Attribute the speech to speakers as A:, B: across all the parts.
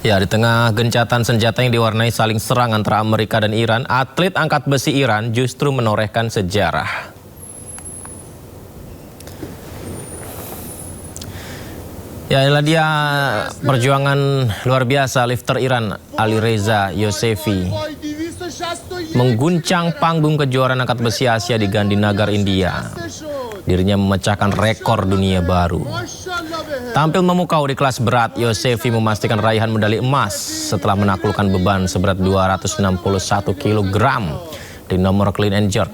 A: Ya, di tengah gencatan senjata yang diwarnai saling serang antara Amerika dan Iran, atlet angkat besi Iran justru menorehkan sejarah. Ya, inilah dia perjuangan luar biasa lifter Iran Alireza Yosefi mengguncang panggung kejuaraan angkat besi Asia di Gandhinagar, India. Dirinya memecahkan rekor dunia baru. Tampil memukau di kelas berat, Yosefi memastikan raihan medali emas setelah menaklukkan beban seberat 261 kg di nomor clean and jerk.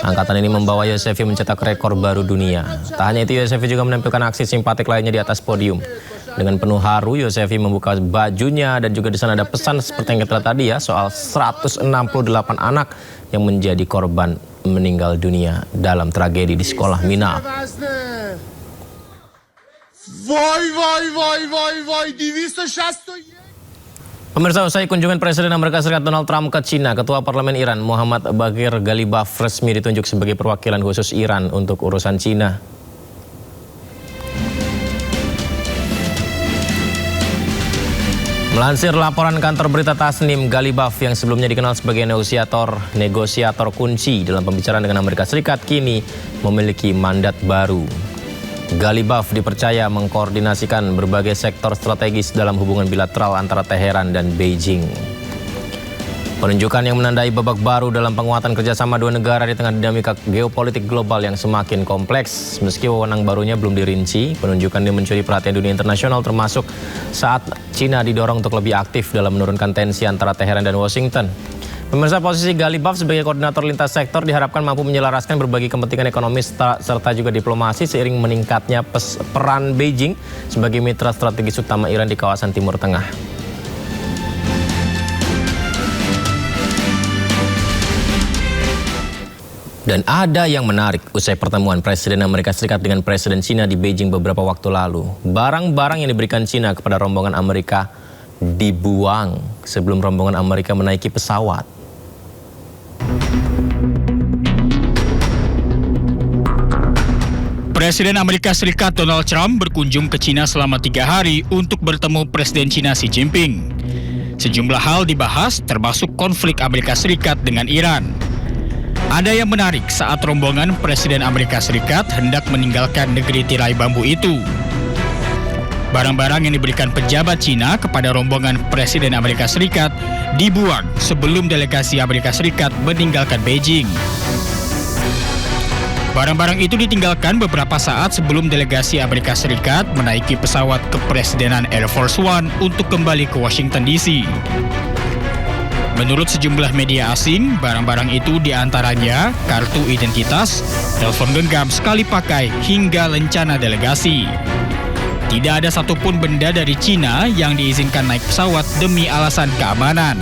A: Angkatan ini membawa Yosefi mencetak rekor baru dunia. Tak hanya itu, Yosefi juga menampilkan aksi simpatik lainnya di atas podium. Dengan penuh haru, Yosefi membuka bajunya dan juga di sana ada pesan seperti yang kita lihat tadi ya, soal 168 anak yang menjadi korban meninggal dunia dalam tragedi di sekolah Mina. Pemirsa, usai kunjungan Presiden Amerika Serikat Donald Trump ke Cina, Ketua Parlemen Iran Muhammad Baghir Ghalibaf resmi ditunjuk sebagai perwakilan khusus Iran untuk urusan Cina. Melansir laporan kantor berita Tasnim, Ghalibaf yang sebelumnya dikenal sebagai negosiator kunci dalam pembicaraan dengan Amerika Serikat kini memiliki mandat baru. Ghalibaf dipercaya mengkoordinasikan berbagai sektor strategis dalam hubungan bilateral antara Teheran dan Beijing. Penunjukan yang menandai babak baru dalam penguatan kerjasama dua negara di tengah dinamika geopolitik global yang semakin kompleks. Meski wewenang barunya belum dirinci, penunjukan ini mencuri perhatian dunia internasional termasuk saat Cina didorong untuk lebih aktif dalam menurunkan tensi antara Teheran dan Washington. Pemirsa, posisi Ghalibaf sebagai koordinator lintas sektor diharapkan mampu menyelaraskan berbagai kepentingan ekonomi serta juga diplomasi seiring meningkatnya peran Beijing sebagai mitra strategis utama Iran di kawasan Timur Tengah. Dan ada yang menarik usai pertemuan Presiden Amerika Serikat dengan Presiden Cina di Beijing beberapa waktu lalu. Barang-barang yang diberikan Cina kepada rombongan Amerika dibuang sebelum rombongan Amerika menaiki pesawat.
B: Presiden Amerika Serikat Donald Trump berkunjung ke Cina selama 3 hari untuk bertemu Presiden Cina Xi Jinping. Sejumlah hal dibahas termasuk konflik Amerika Serikat dengan Iran. Ada yang menarik saat rombongan Presiden Amerika Serikat hendak meninggalkan negeri tirai bambu itu. Barang-barang yang diberikan pejabat Cina kepada rombongan Presiden Amerika Serikat dibuang sebelum delegasi Amerika Serikat meninggalkan Beijing. Barang-barang itu ditinggalkan beberapa saat sebelum delegasi Amerika Serikat menaiki pesawat kepresidenan Air Force One untuk kembali ke Washington DC. Menurut sejumlah media asing, barang-barang itu diantaranya kartu identitas, telepon genggam sekali pakai, hingga lencana delegasi. Tidak ada satupun benda dari Cina yang diizinkan naik pesawat demi alasan keamanan.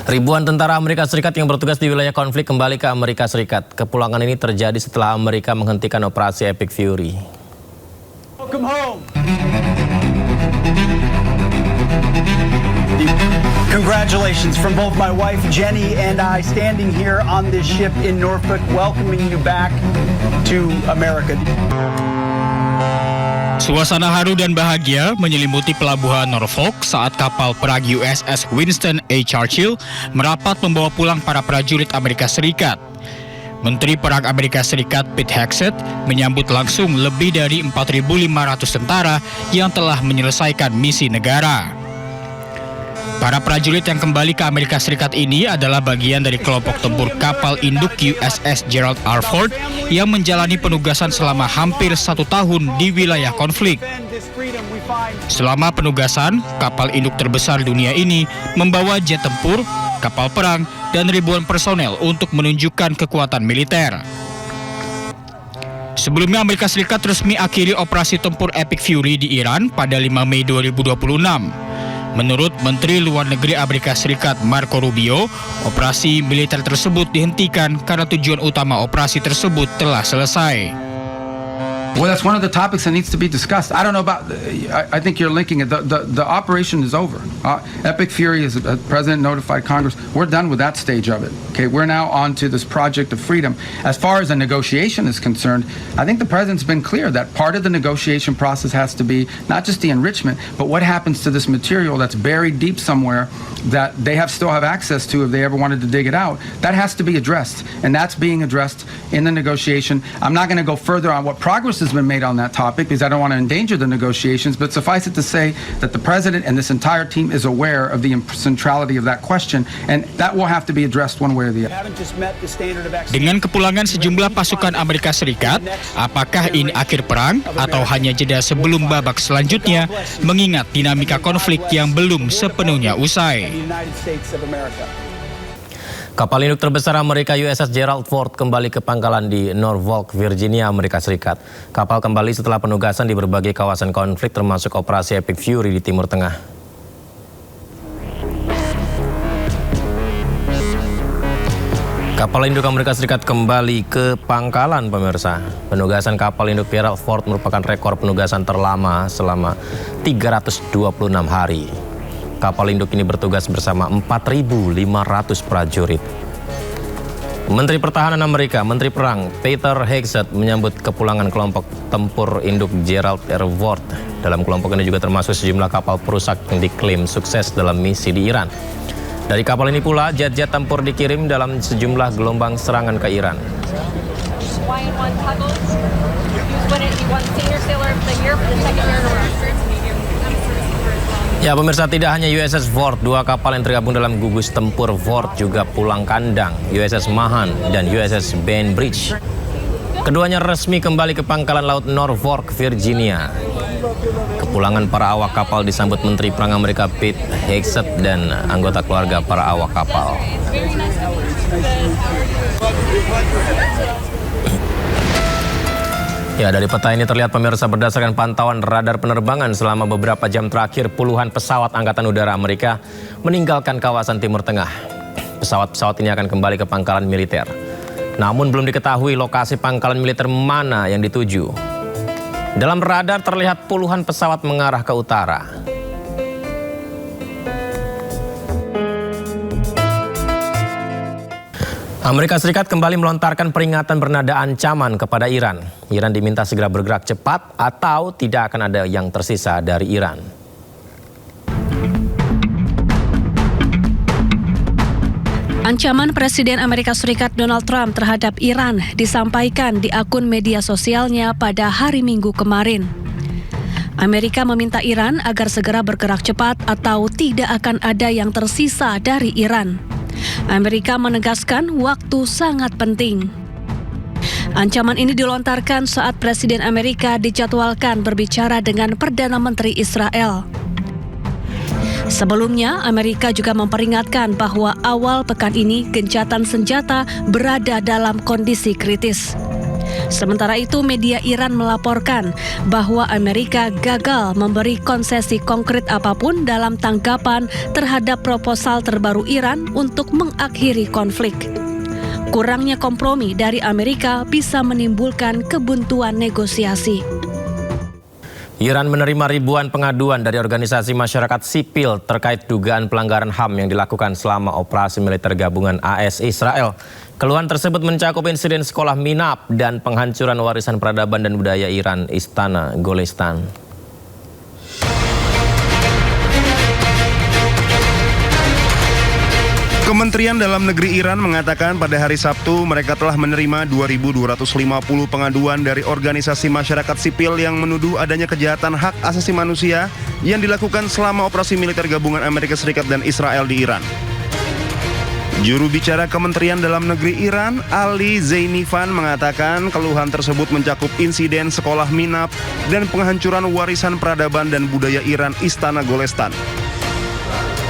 A: Ribuan tentara Amerika Serikat yang bertugas di wilayah konflik kembali ke Amerika Serikat. Kepulangan ini terjadi setelah Amerika menghentikan operasi Epic Fury.
C: Welcome home. Congratulations from both my wife Jenny and I standing here on this ship in Norfolk, welcoming you back to America.
B: Suasana haru dan bahagia menyelimuti pelabuhan Norfolk saat kapal perang USS Winston A. Churchill merapat membawa pulang para prajurit Amerika Serikat. Menteri Perang Amerika Serikat Pete Hegseth menyambut langsung lebih dari 4.500 tentara yang telah menyelesaikan misi negara. Para prajurit yang kembali ke Amerika Serikat ini adalah bagian dari kelompok tempur kapal induk USS Gerald R. Ford yang menjalani penugasan selama hampir 1 tahun di wilayah konflik. Selama penugasan, kapal induk terbesar dunia ini membawa jet tempur, kapal perang, dan ribuan personel untuk menunjukkan kekuatan militer. Sebelumnya Amerika Serikat resmi akhiri operasi tempur Epic Fury di Iran pada 5 Mei 2026. Menurut Menteri Luar Negeri Amerika Serikat Marco Rubio, operasi militer tersebut dihentikan karena tujuan utama operasi tersebut telah selesai.
D: Well, that's one of the topics that needs to be discussed. I don't know about. I think you're linking it. The operation is over. Epic Fury, as the president notified Congress, we're done with that stage of it. Okay, we're now on to this project of freedom. As far as the negotiation is concerned, I think the president's been clear that part of the negotiation process has to be not just the enrichment, but what happens to this material that's buried deep somewhere that they still have access to if they ever wanted to dig it out. That has to be addressed, and that's being addressed in the negotiation. I'm not going to go further on what progress has been made on that topic because I don't want to endanger the negotiations, but suffice it to say that the president and this entire team is aware of the centrality of that question, and that will have to be addressed one way or the other.
B: Dengan kepulangan sejumlah pasukan Amerika Serikat, apakah ini akhir perang atau hanya jeda sebelum babak selanjutnya, mengingat dinamika konflik yang belum sepenuhnya usai.
A: Kapal induk terbesar Amerika USS Gerald Ford kembali ke pangkalan di Norfolk, Virginia, Amerika Serikat. Kapal kembali setelah penugasan di berbagai kawasan konflik termasuk operasi Epic Fury di Timur Tengah. Kapal induk Amerika Serikat kembali ke pangkalan, pemirsa. Penugasan kapal induk Gerald Ford merupakan rekor penugasan terlama selama 326 hari. Kapal induk ini bertugas bersama 4.500 prajurit. Menteri Pertahanan Amerika, Menteri Perang Peter Hegseth menyambut kepulangan kelompok tempur induk Gerald R. Ford. Dalam kelompok ini juga termasuk sejumlah kapal perusak yang diklaim sukses dalam misi di Iran. Dari kapal ini pula, jet-jet tempur dikirim dalam sejumlah gelombang serangan ke Iran. Ya pemirsa, tidak hanya USS Ford, dua kapal yang tergabung dalam gugus tempur Ford juga pulang kandang, USS Mahan dan USS Bainbridge. Keduanya resmi kembali ke pangkalan laut Norfolk, Virginia. Kepulangan para awak kapal disambut Menteri Perang Amerika Pete Hegseth dan anggota keluarga para awak kapal. Ya, dari peta ini terlihat pemirsa berdasarkan pantauan radar penerbangan selama beberapa jam terakhir puluhan pesawat Angkatan Udara Amerika meninggalkan kawasan Timur Tengah. Pesawat-pesawat ini akan kembali ke pangkalan militer. Namun belum diketahui lokasi pangkalan militer mana yang dituju. Dalam radar terlihat puluhan pesawat mengarah ke utara. Amerika Serikat kembali melontarkan peringatan bernada ancaman kepada Iran. Iran diminta segera bergerak cepat atau tidak akan ada yang tersisa dari Iran.
E: Ancaman Presiden Amerika Serikat Donald Trump terhadap Iran disampaikan di akun media sosialnya pada hari Minggu kemarin. Amerika meminta Iran agar segera bergerak cepat atau tidak akan ada yang tersisa dari Iran. Amerika menegaskan waktu sangat penting. Ancaman ini dilontarkan saat Presiden Amerika dijadwalkan berbicara dengan Perdana Menteri Israel. Sebelumnya, Amerika juga memperingatkan bahwa awal pekan ini gencatan senjata berada dalam kondisi kritis. Sementara itu, media Iran melaporkan bahwa Amerika gagal memberi konsesi konkret apapun dalam tanggapan terhadap proposal terbaru Iran untuk mengakhiri konflik. Kurangnya kompromi dari Amerika bisa menimbulkan kebuntuan negosiasi.
A: Iran menerima ribuan pengaduan dari organisasi masyarakat sipil terkait dugaan pelanggaran HAM yang dilakukan selama operasi militer gabungan AS Israel. Keluhan tersebut mencakup insiden sekolah Minab dan penghancuran warisan peradaban dan budaya Iran, Istana Golestan.
F: Kementerian Dalam Negeri Iran mengatakan pada hari Sabtu mereka telah menerima 2.250 pengaduan dari organisasi masyarakat sipil yang menuduh adanya kejahatan hak asasi manusia yang dilakukan selama operasi militer gabungan Amerika Serikat dan Israel di Iran. Juru bicara Kementerian Dalam Negeri Iran, Ali Zainifan, mengatakan keluhan tersebut mencakup insiden sekolah Minab dan penghancuran warisan peradaban dan budaya Iran, Istana Golestan.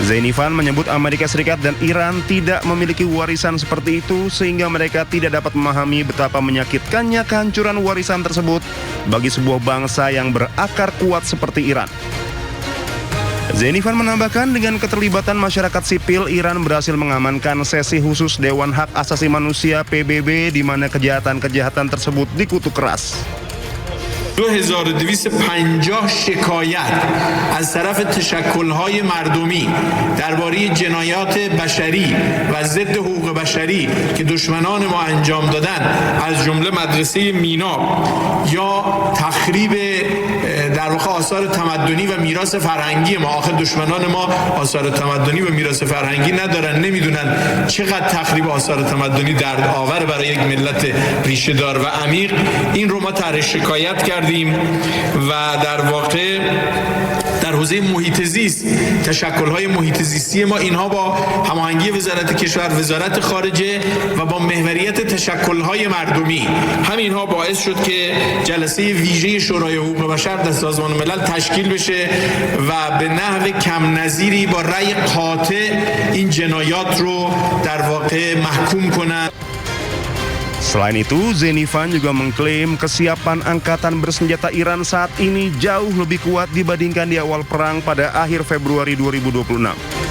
F: Zainifan menyebut Amerika Serikat dan Iran tidak memiliki warisan seperti itu sehingga mereka tidak dapat memahami betapa menyakitkannya kehancuran warisan tersebut bagi sebuah bangsa yang berakar kuat seperti Iran. Zainifan menambahkan dengan keterlibatan masyarakat sipil, Iran berhasil mengamankan sesi khusus Dewan Hak Asasi Manusia PBB di mana kejahatan-kejahatan tersebut dikutuk keras.
G: 2250 شکایت از طرف تشکل‌های مردمی درباره جنایات بشری و ضد حقوق بشری که دشمنان ما انجام دادن، از جمله مدرسه مینا یا تخریب در واقع آثار تمدنی و میراث فرهنگی ما. آخر دشمنان ما آثار تمدنی و میراث فرهنگی ندارن، نمیدونن چقدر تخریب آثار تمدنی درد آور برای یک ملت ریشه دار و عمیق. این رو ما طرح شکایت کردیم و در واقع در حوزه محیط زیست، تشکل‌های محیط زیستی ما، اینها با هماهنگی وزارت کشور، وزارت خارجه و با محوریت تشکل‌های مردمی، همینها باعث شد که جلسه ویژه شورای حقوق بشر در سازمان ملل تشکیل بشه و به نحو کم نظیری با رأی قاطع این جنایات رو در واقع محکوم کنند.
F: Selain itu, Zenifan juga mengklaim kesiapan angkatan bersenjata Iran saat ini jauh lebih kuat dibandingkan di awal perang pada akhir Februari 2026.